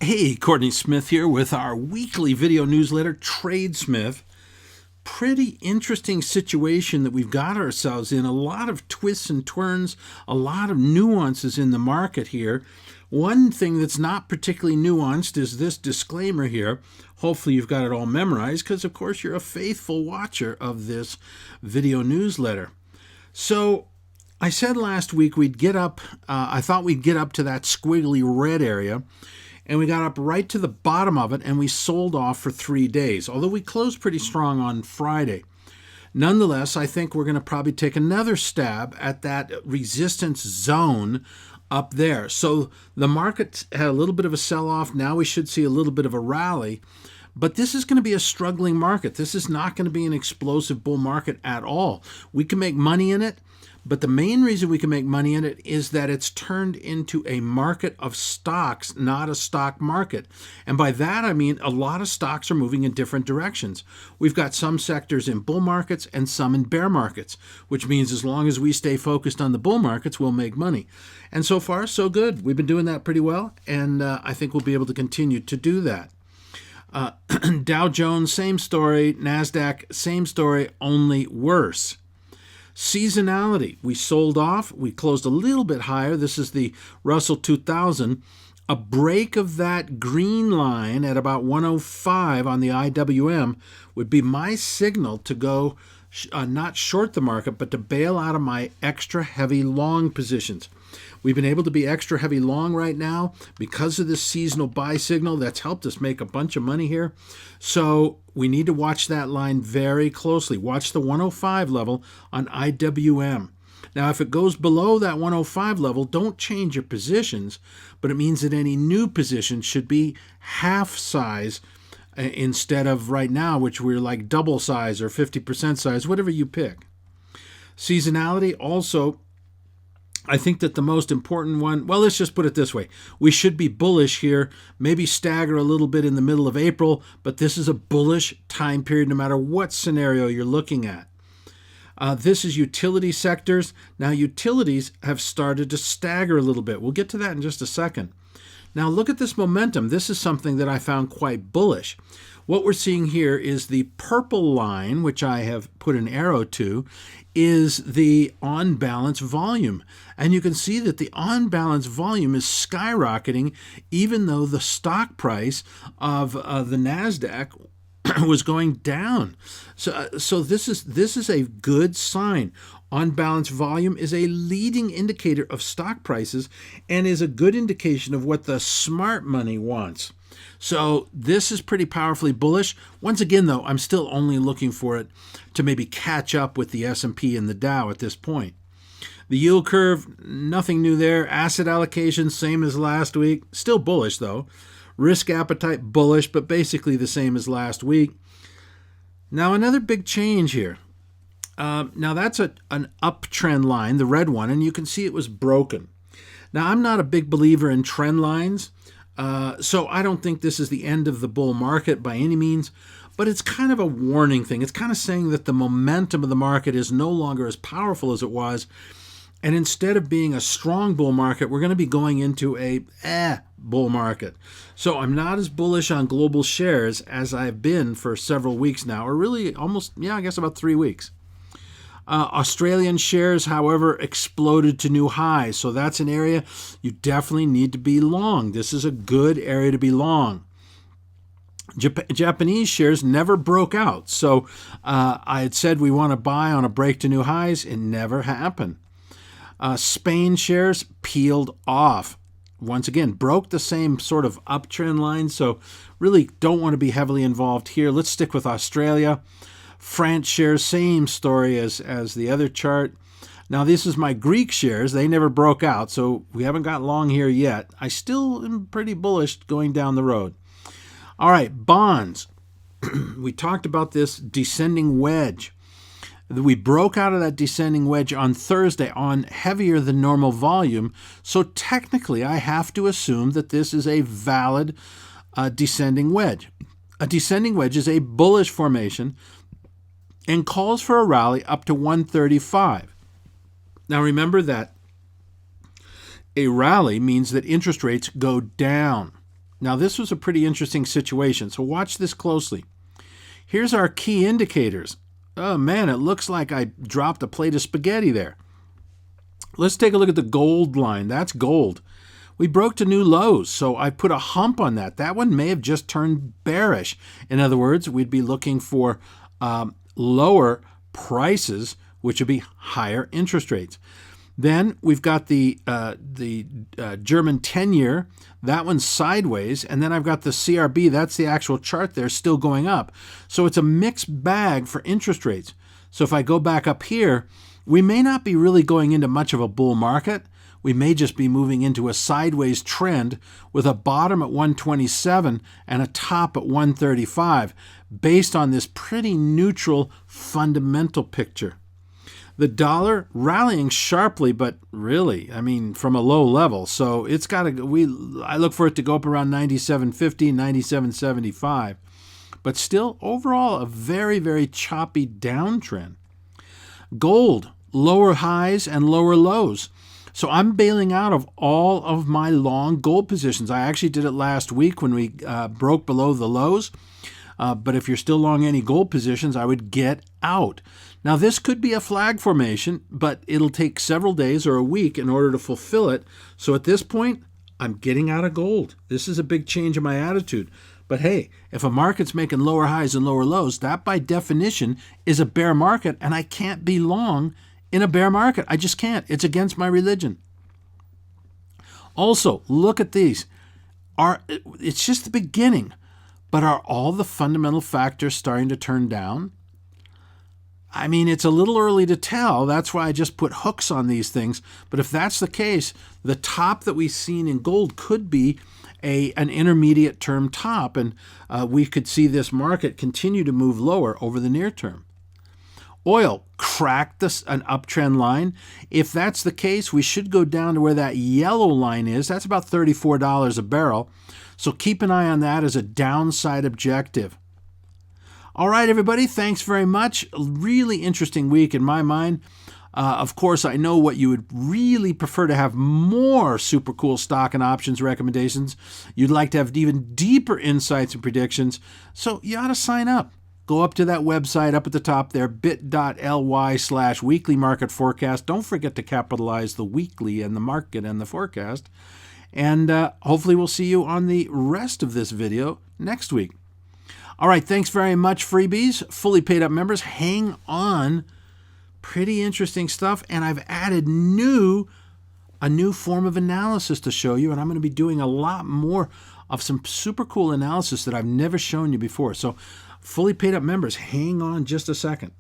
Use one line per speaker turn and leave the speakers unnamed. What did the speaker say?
Hey, Courtney Smith here with our weekly video newsletter, TRADESMITH. Pretty interesting situation that we've got ourselves in. A lot of twists and turns, a lot of nuances in the market here. One thing that's not particularly nuanced is this disclaimer here. Hopefully you've got it all memorized because, of course, you're a faithful watcher of this video newsletter. So I said last week we'd get up, I thought we'd get up to that squiggly red area, and we got up right to the bottom of it, and we sold off for 3 days, although we closed pretty strong on Friday. Nonetheless, I think we're going to probably take another stab at that resistance zone up there. So the market had a little bit of a sell-off. Now we should see a little bit of a rally. But this is going to be a struggling market. This is not going to be an explosive bull market at all. We can make money in it, but the main reason we can make money in it is that it's turned into a market of stocks, not a stock market. And by that, I mean a lot of stocks are moving in different directions. We've got some sectors in bull markets and some in bear markets, which means as long as we stay focused on the bull markets, we'll make money. And so far, so good. We've been doing that pretty well, and I think we'll be able to continue to do that. Dow Jones, same story. NASDAQ, same story, only worse. Seasonality, we sold off. We closed a little bit higher. This is the Russell 2000. A break of that green line at about 105 on the IWM would be my signal to go not short the market, but to bail out of my extra heavy long positions. We've been able to be extra heavy long right now because of this seasonal buy signal. That's helped us make a bunch of money here. So we need to watch that line very closely. Watch the 105 level on IWM. Now, if it goes below that 105 level, don't change your positions, but it means that any new position should be half size instead of right now, which we're like double size or 50% size, whatever you pick. Seasonality also, I think that the most important one, well, let's just put it this way. We should be bullish here, maybe stagger a little bit in the middle of April, but this is a bullish time period no matter what scenario you're looking at. This is utility sectors. Now, utilities have started to stagger a little bit. We'll get to that in just a second. Now, look at this momentum. This is something that I found quite bullish. What we're seeing here is the purple line, which I have put an arrow to, is the on-balance volume. And you can see that the on-balance volume is skyrocketing even though the stock price of the NASDAQ was going down. So this is a good sign. On-balance volume is a leading indicator of stock prices and is a good indication of what the smart money wants. So this is pretty powerfully bullish. Once again, though, I'm still only looking for it to maybe catch up with the S&P and the Dow at this point. The yield curve, nothing new there. Asset allocation, same as last week. Still bullish, though. Risk appetite, bullish, but basically the same as last week. Now, another big change here. Now, that's an uptrend line, the red one, and you can see it was broken. Now, I'm not a big believer in trend lines, so I don't think this is the end of the bull market by any means, but it's kind of a warning thing. It's kind of saying that the momentum of the market is no longer as powerful as it was, and instead of being a strong bull market, we're going to be going into a bull market. So I'm not as bullish on global shares as I've been for several weeks now, or really almost, I guess about 3 weeks. Australian shares, however, exploded to new highs. So that's an area you definitely need to be long. This is a good area to be long. Japanese shares never broke out. So I had said we want to buy on a break to new highs. It never happened. Spain shares peeled off. Once again, broke the same sort of uptrend line. So really don't want to be heavily involved here. Let's stick with Australia. France shares, same story as the other chart. Now, this is my Greek shares. They never broke out, so we haven't got long here yet. I still am pretty bullish going down the road. All right, bonds. We talked about this descending wedge. We broke out of that descending wedge on Thursday on heavier than normal volume, so technically I have to assume that this is a valid descending wedge. A descending wedge is a bullish formation and calls for a rally up to 135. Now remember that a rally means that interest rates go down. Now, this was a pretty interesting situation, so watch this closely. Here's our key indicators. Oh, man, it looks like I dropped a plate of spaghetti there. Let's take a look at the gold line. That's gold. We broke to new lows, so I put a hump on that. That one may have just turned bearish. In other words, we'd be looking for lower prices, which would be higher interest rates. Then we've got the German 10-year. That one's sideways. And then I've got the CRB. That's the actual chart there, still going up. So it's a mixed bag for interest rates. So if I go back up here, we may not be really going into much of a bull market. We may just be moving into a sideways trend with a bottom at 127 and a top at 135 based on this pretty neutral fundamental picture. The dollar rallying sharply, but really, I mean, from a low level. So it's got to, I look for it to go up around 97.50, 97.75. But still, overall, a very, very choppy downtrend. Gold, lower highs and lower lows. So I'm bailing out of all of my long gold positions. I actually did it last week when we broke below the lows. But if you're still long any gold positions, I would get out. Now, this could be a flag formation, but it'll take several days or a week in order to fulfill it. So at this point, I'm getting out of gold. This is a big change in my attitude. But hey, if a market's making lower highs and lower lows, that by definition is a bear market, and I can't be long in a bear market. I just can't. It's against my religion. Also, look at these. It's just the beginning, but are all the fundamental factors starting to turn down? I mean, it's a little early to tell. That's why I just put hooks on these things. But if that's the case, the top that we've seen in gold could be an intermediate term top, and we could see this market continue to move lower over the near term. Oil cracked an uptrend line. If that's the case, we should go down to where that yellow line is. That's about $34 a barrel. So keep an eye on that as a downside objective. All right, everybody, thanks very much. A really interesting week in my mind. Of course, I know what you would really prefer to have more super cool stock and options recommendations. You'd like to have even deeper insights and predictions. So you ought to sign up. Go up to that website up at the top there, bit.ly/weekly market forecast. Don't forget to capitalize the weekly and the market and the forecast. And hopefully we'll see you on the rest of this video next week. All right, thanks very much, freebies, fully paid up members. Hang on. Pretty interesting stuff. And I've added a new form of analysis to show you. And I'm going to be doing a lot more of some super cool analysis that I've never shown you before. So fully paid up members, hang on just a second.